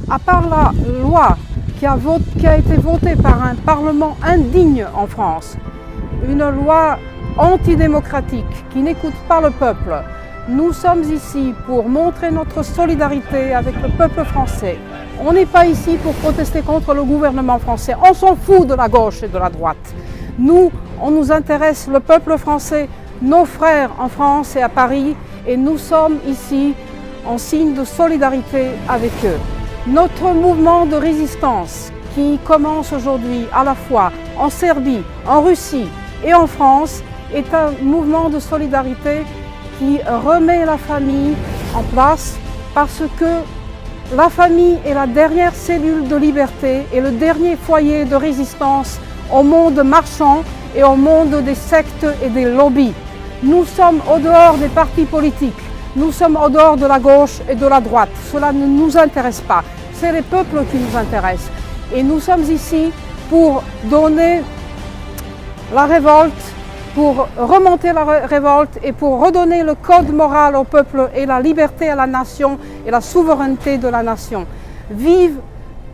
À part la loi qui a été votée par un parlement indigne en France, une loi antidémocratique qui n'écoute pas le peuple, nous sommes ici pour montrer notre solidarité avec le peuple français. On n'est pas ici pour protester contre le gouvernement français. On s'en fout de la gauche et de la droite. Nous, on nous intéresse le peuple français, nos frères en France et à Paris, et nous sommes ici en signe de solidarité avec eux. Notre mouvement de résistance qui commence aujourd'hui à la fois en Serbie, en Russie et en France est un mouvement de solidarité qui remet la famille en place parce que la famille est la dernière cellule de liberté et le dernier foyer de résistance au monde marchand et au monde des sectes et des lobbies. Nous sommes au dehors des partis politiques, nous sommes au dehors de la gauche et de la droite. Cela ne nous intéresse pas, c'est les peuples qui nous intéressent. Et nous sommes ici pour donner la révolte, pour remonter la révolte et pour redonner le code moral au peuple et la liberté à la nation et la souveraineté de la nation. Vive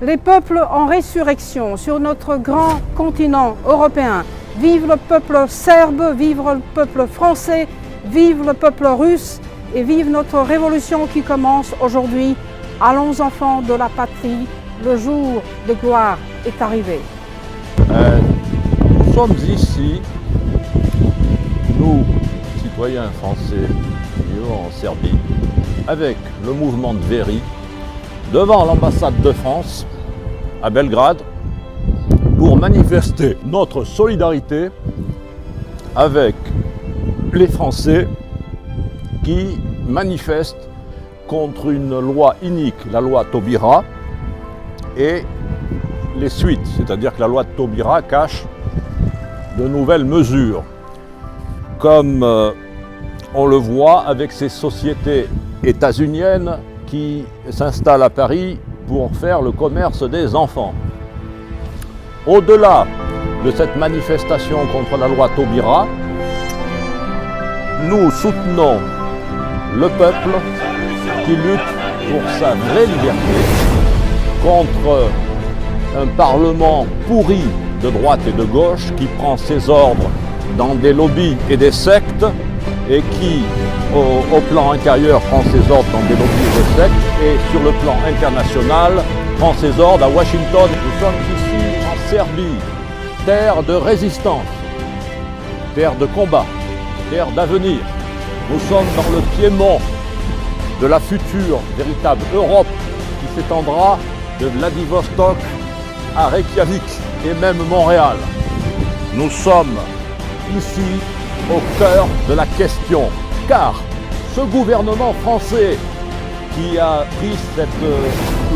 les peuples en résurrection sur notre grand continent européen. Vive le peuple serbe, vive le peuple français, vive le peuple russe et vive notre révolution qui commence aujourd'hui. Allons enfants de la patrie, le jour de gloire est arrivé. Nous sommes ici, nous, citoyens français vivant en Serbie, avec le mouvement de Veri, devant l'ambassade de France à Belgrade, pour manifester notre solidarité avec les Français qui manifestent contre une loi inique, la loi Taubira, et les suites, c'est-à-dire que la loi de Taubira cache de nouvelles mesures, comme on le voit avec ces sociétés états-uniennes qui s'installent à Paris pour faire le commerce des enfants. Au-delà de cette manifestation contre la loi Taubira, nous soutenons le peuple qui lutte pour sa vraie liberté contre un parlement pourri de droite et de gauche qui prend ses ordres dans des lobbies et des sectes et qui, au plan intérieur, prend ses ordres dans des lobbies et des sectes et sur le plan international, prend ses ordres à Washington. Nous sommes ici en Serbie, terre de résistance, terre de combat, terre d'avenir. Nous sommes dans le piémont de la future véritable Europe qui s'étendra de Vladivostok à Reykjavik et même Montréal. Nous sommes ici au cœur de la question, car ce gouvernement français qui a pris cette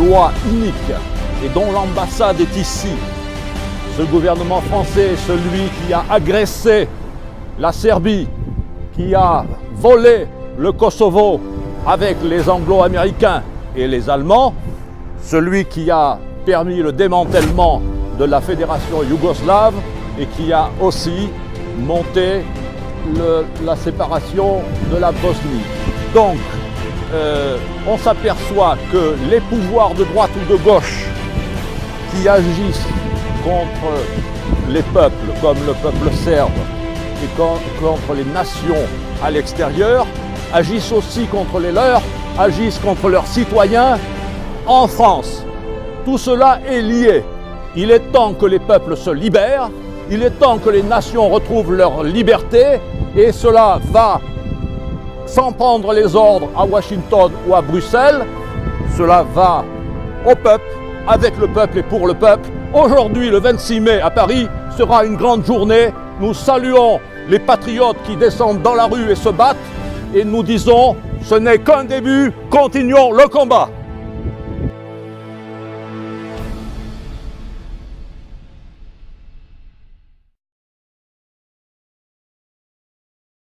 loi inique et dont l'ambassade est ici, ce gouvernement français est celui qui a agressé la Serbie, qui a volé le Kosovo avec les Anglo-Américains et les Allemands, celui qui a permis le démantèlement de la fédération yougoslave et qui a aussi monté la séparation de la Bosnie. Donc, on s'aperçoit que les pouvoirs de droite ou de gauche qui agissent contre les peuples, comme le peuple serbe, et contre les nations à l'extérieur, agissent aussi contre les leurs, agissent contre leurs citoyens en France. Tout cela est lié. Il est temps que les peuples se libèrent, il est temps que les nations retrouvent leur liberté, et cela va sans prendre les ordres à Washington ou à Bruxelles, cela va au peuple, avec le peuple et pour le peuple. Aujourd'hui, le 26 mai à Paris, sera une grande journée. Nous saluons les patriotes qui descendent dans la rue et se battent, et nous disons, ce n'est qu'un début, continuons le combat.